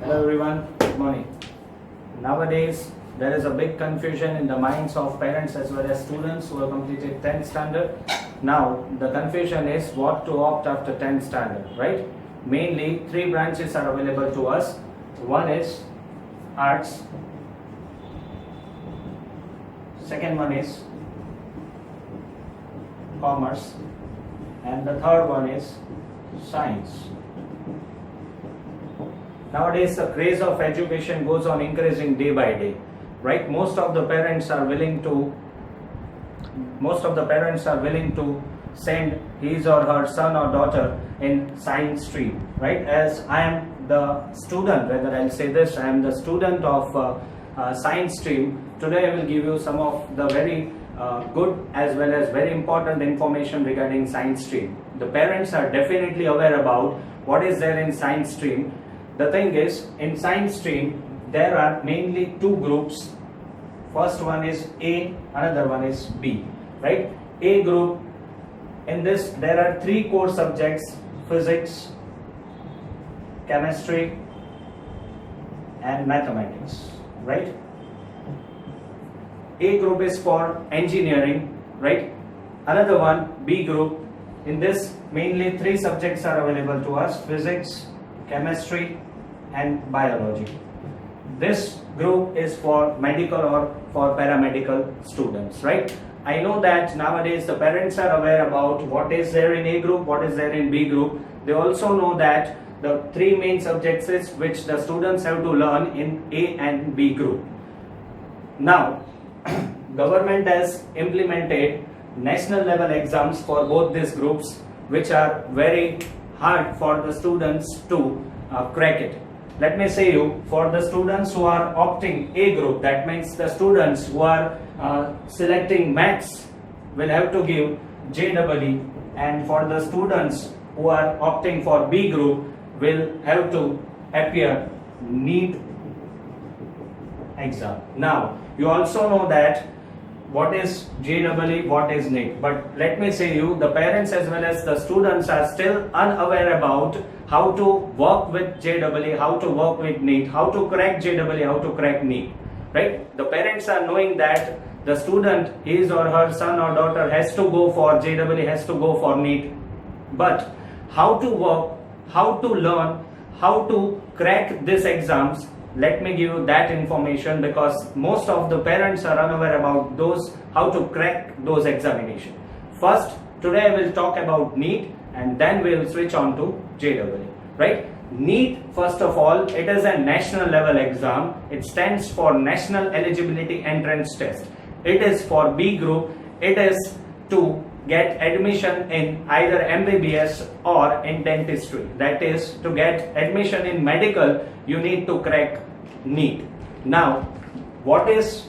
Hello everyone, good morning. Nowadays, there is a big confusion in the minds of parents as well as students who have completed 10th standard. Now, the confusion is what to opt after 10th standard, right? Mainly, three branches are available to us. One is arts, second one is commerce, and the third one is science. Nowadays, the craze of education goes on increasing day by day, right? Most of the parents are willing to send his or her son or daughter in science stream, right? As I am the student, whether I'll say this, I am the student of science stream. Today, I will give you some of the very good as well as very important information regarding science stream. The parents are definitely aware about what is there in science stream. The thing is, in science stream, there are mainly two groups. First one is A, another one is B, right? A group, in this there are three core subjects: physics, chemistry, and mathematics, right? A group is for engineering, right? Another one, B group, in this mainly three subjects are available to us: physics, chemistry, and biology. This group is for medical or for paramedical students, right? I know that nowadays the parents are aware about what is there in A group, what is there in B group. They also know that the three main subjects is which the students have to learn in A and B group. Now, government has implemented national level exams for both these groups, which are very hard for the students to crack it. Let me say you, for the students who are opting A group, that means the students who are selecting maths will have to give JEE, and for the students who are opting for B group will have to appear NEET exam. Now, you also know that what is JEE, what is NEET, but let me say you, the parents as well as the students are still unaware about how to work with JEE, how to work with NEET, how to crack JEE, how to crack NEET, right? The parents are knowing that the student, his or her son or daughter, has to go for JEE, has to go for NEET, but how to work, how to learn, how to crack these exams, let me give you that information, because most of the parents are unaware about those, how to crack those examinations. First, today I will talk about NEET, and then we will switch on to JEE, right? NEET, first of all, it is a national level exam. It stands for National Eligibility Entrance Test. It is for B group. It is to get admission in either MBBS or in dentistry. That is, to get admission in medical, you need to crack NEET. Now, what is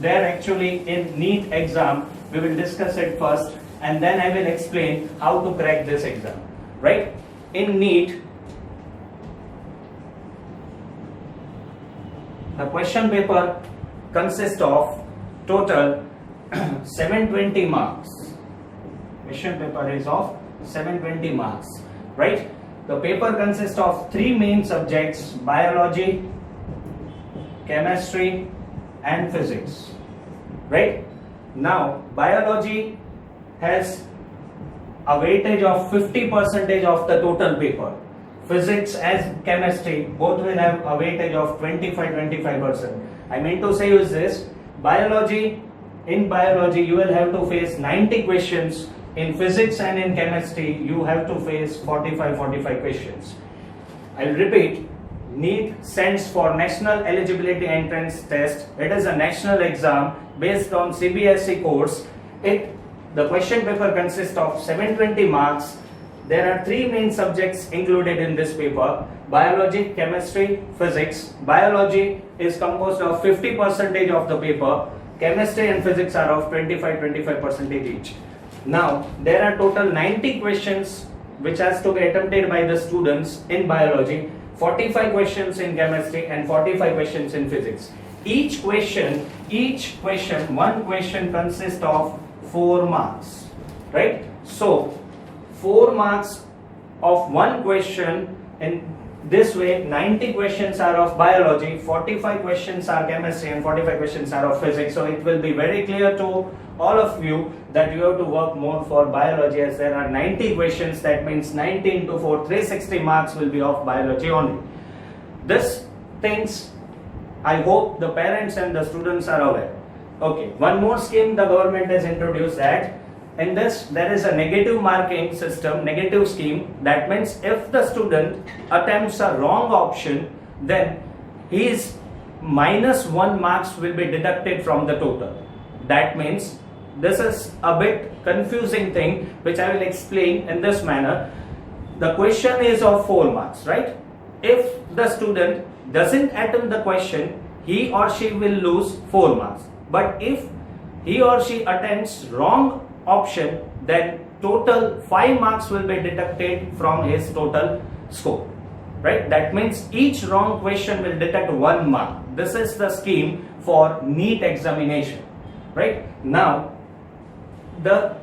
there actually in NEET exam? We will discuss it first, and then I will explain how to crack this exam, right? In NEET, the question paper consists of total 720 marks. Question paper is of 720 marks, right? The paper consists of three main subjects: biology, chemistry, and physics, right? Now, biology has a weightage of 50% of the total paper. Physics and chemistry both will have a weightage of 25%. I mean to say is this: biology, in biology you will have to face 90 questions. In physics and in chemistry you have to face 45 questions. I'll repeat. NEET stands for National Eligibility Entrance Test. It is a national exam based on CBSE course. The question paper consists of 720 marks. There are three main subjects included in this paper: biology, chemistry, physics. Biology is composed of 50% of the paper. Chemistry and physics are of 25% each. Now, there are total 90 questions which has to be attempted by the students in biology, 45 questions in chemistry, and 45 questions in physics. Each question, one question consists of 4 marks, right? So, 4 marks of one question in this way 90 questions are of biology, 45 questions are chemistry, and 45 questions are of physics. So it will be very clear to all of you that you have to work more for biology, as there are 90 questions. That means 90 into 4, 360 marks will be of biology only. This things I hope the parents and the students are aware. Okay, one more scheme the government has introduced, that in this there is a negative marking system, negative scheme. That means if the student attempts a wrong option, then his -1 marks will be deducted from the total. That means this is a bit confusing thing, which I will explain in this manner. The question is of 4 marks, right? If the student doesn't attempt the question, he or she will lose 4 marks. But if he or she attempts wrong option, then total 5 marks will be deducted from his total score, right? That means each wrong question will deduct 1 mark. This is the scheme for NEET examination, right? Now the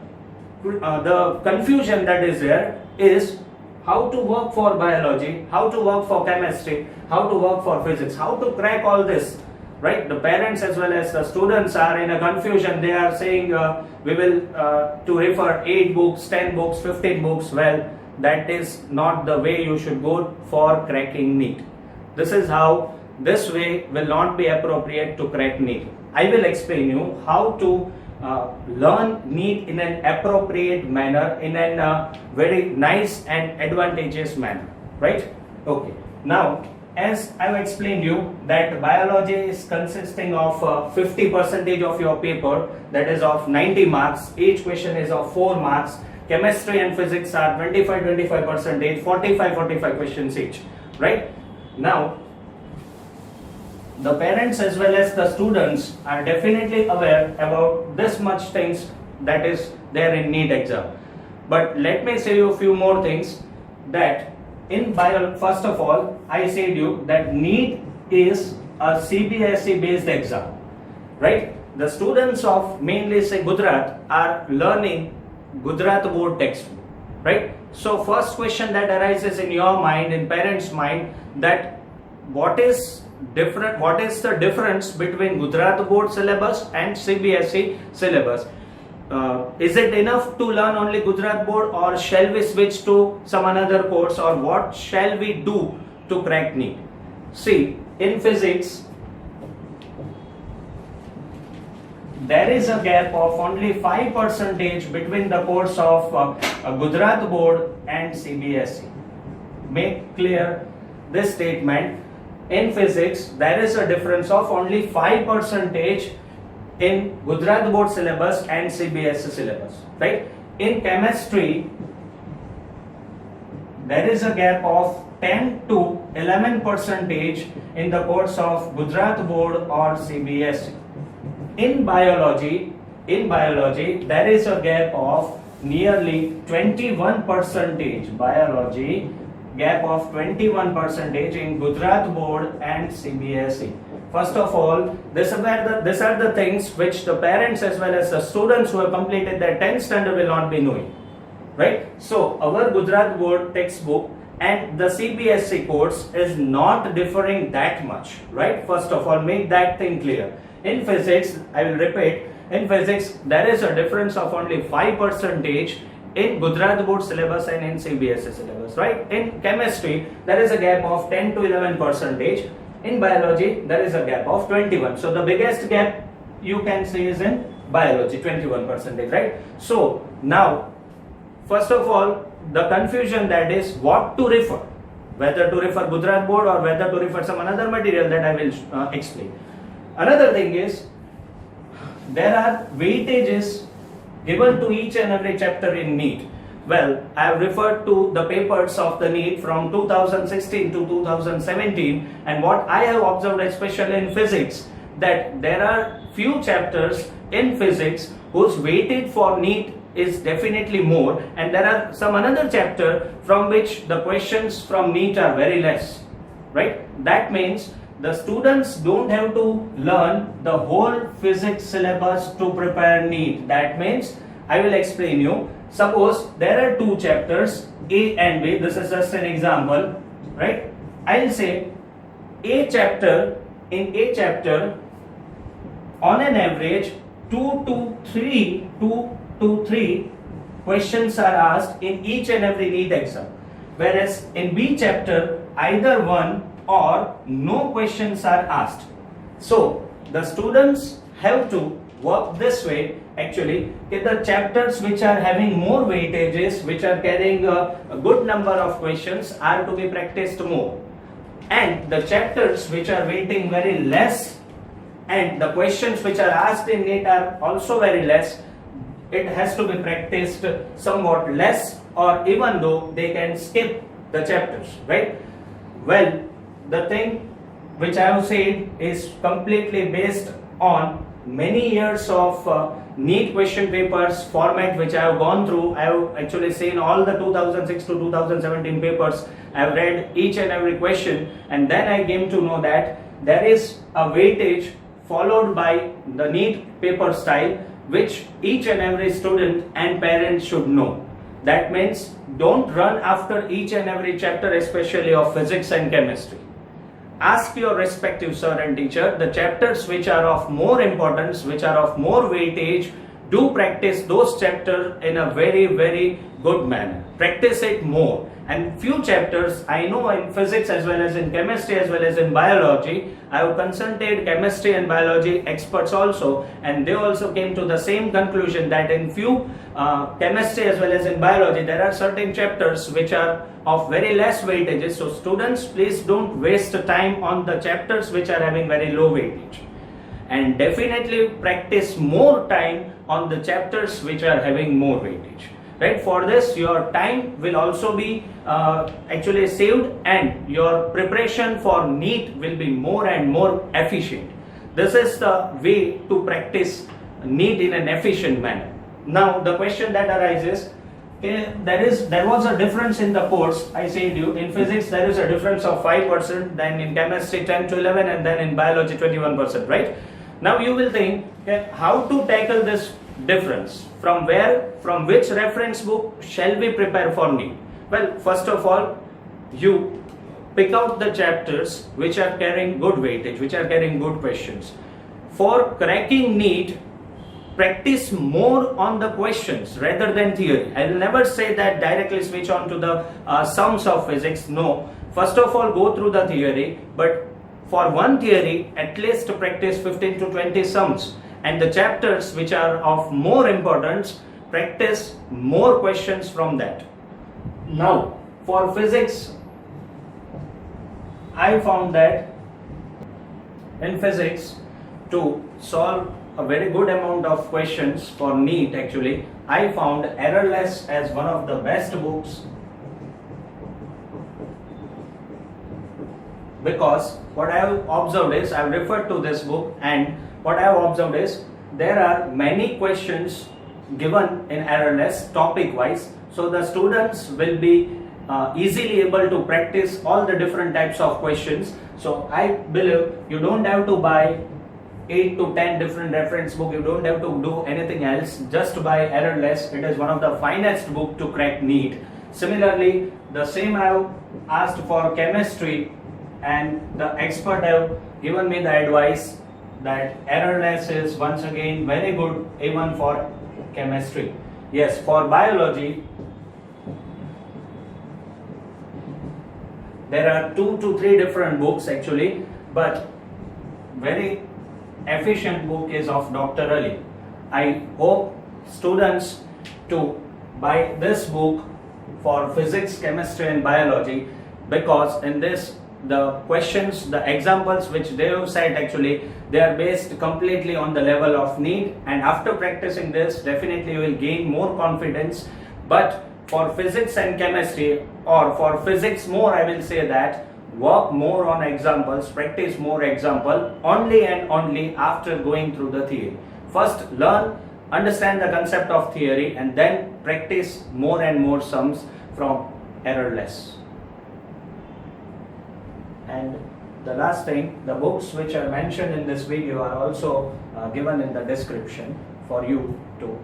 confusion that is there is how to work for biology, how to work for chemistry, how to work for physics, how to crack all this, right? The parents as well as the students are in a confusion. They are saying we will to refer 8 books, 10 books, 15 books. Well, that is not the way you should go for cracking NEET. This is how, this way will not be appropriate to crack NEET. I will explain you how to learn NEET in an appropriate manner, in a very nice and advantageous manner, right? Okay. Now, as I have explained you that biology is consisting of 50% of your paper, that is of 90 marks. Each question is of 4 marks. Chemistry and physics are 25%, 45 questions each, right? Now, the parents as well as the students are definitely aware about this much things that is there in NEET exam. But let me say you a few more things. That in bio, first of all, I said you that NEET is a CBSE based exam, right? The students of mainly say Gujarat are learning Gujarat board textbook, right? So first question that arises in your mind, in parents' mind, that what is the difference between Gujarat board syllabus and CBSE syllabus? Is it enough to learn only Gujarat board, or shall we switch to some another course, or what shall we do to crack NEET? See, in physics there is a gap of only 5% between the course of Gujarat board and CBSE. Make clear this statement. In physics, there is a difference of only 5% in Gujarat board syllabus and CBSE syllabus, right? In chemistry, there is a gap of 10 to 11% in the course of Gujarat board or CBSE. In biology, there is a gap of nearly 21%. Biology gap of 21% in Gujarat board and CBSE. First of all, these are the things which the parents as well as the students who have completed their 10th standard will not be knowing, right? So our Gujarat board textbook and the CBSE course is not differing that much, right? First of all, make that thing clear. In physics, I will repeat, in physics there is a difference of only 5% in Gujarat board syllabus and in CBSE syllabus, right? In chemistry, there is a gap of 10 to 11%. In biology, there is a gap of 21. So the biggest gap you can see is in biology, 21%, right? So now, first of all, the confusion that is what to refer, whether to refer Gujarat board or whether to refer some another material, that I will explain. Another thing is, there are weightages given to each and every chapter in NEET. Well, I have referred to the papers of the NEET from 2016 to 2017, and what I have observed, especially in physics, that there are few chapters in physics whose weightage for NEET is definitely more, and there are some another chapter from which the questions from NEET are very less, right? That means the students don't have to learn the whole physics syllabus to prepare NEET. That means, I will explain you. Suppose there are 2 chapters, A and B. This is just an example, right? I'll say in a chapter, on an average, 2 to 3 questions are asked in each and every NEET exam. Whereas in B chapter, either one or no questions are asked. So the students have to work this way. Actually, in the chapters which are having more weightages, which are carrying a good number of questions, are to be practiced more. And the chapters which are weighting very less and the questions which are asked in NEET are also very less, it has to be practiced somewhat less, or even though they can skip the chapters, right? Well, the thing which I have said is completely based on many years of NEET question papers format which I have gone through. I have actually seen all the 2006 to 2017 papers. I have read each and every question, and then I came to know that there is a weightage followed by the NEET paper style which each and every student and parent should know. That means don't run after each and every chapter, especially of physics and chemistry. Ask your respective sir and teacher the chapters which are of more importance, which are of more weightage. Do practice those chapters in a very, very good manner. Practice it more. And few chapters, I know in physics as well as in chemistry as well as in biology, I have consulted chemistry and biology experts also, and they also came to the same conclusion that in few chemistry as well as in biology, there are certain chapters which are of very less weightages. So students, please don't waste time on the chapters which are having very low weightage. And definitely practice more time on the chapters which are having more weightage. Right? For this, your time will also be actually saved, and your preparation for NEET will be more and more efficient. This is the way to practice NEET in an efficient manner. Now, the question that arises, there was a difference in the course. I said you, in physics there is a difference of 5%, then in chemistry 10 to 11, and then in biology 21%, right? Now you will think, how to tackle this difference? From which reference book shall we prepare for NEET? Well, first of all, you pick out the chapters which are carrying good weightage, which are carrying good questions. For cracking NEET, practice more on the questions rather than theory. I will never say that directly switch on to the sums of physics. No. First of all, go through the theory, but for one theory, at least practice 15 to 20 sums. And the chapters which are of more importance, practice more questions from that. Now, for physics, I found that in physics, to solve a very good amount of questions for NEET, actually, I found Errorless as one of the best books, because what I have observed is, I have referred to this book, and what I have observed is there are many questions given in Errorless topic wise, so the students will be easily able to practice all the different types of questions. So I believe you don't have to buy 8 to 10 different reference book, you don't have to do anything else, just buy Errorless. It is one of the finest book to crack NEET. Similarly, the same I have asked for chemistry, and the expert have given me the advice that Errorless is once again very good even for chemistry. Yes, for biology, there are 2 to 3 different books actually, but very efficient book is of Dr. Ali. I hope students to buy this book for physics, chemistry and biology, because in this the questions, the examples which they have said, actually they are based completely on the level of NEET, and after practicing this definitely you will gain more confidence. But for physics and chemistry, or for physics more, I will say that work more on examples, practice more example only and only after going through the theory. First learn, understand the concept of theory, and then practice more and more sums from Errorless. And the last thing, the books which are mentioned in this video are also given in the description for you to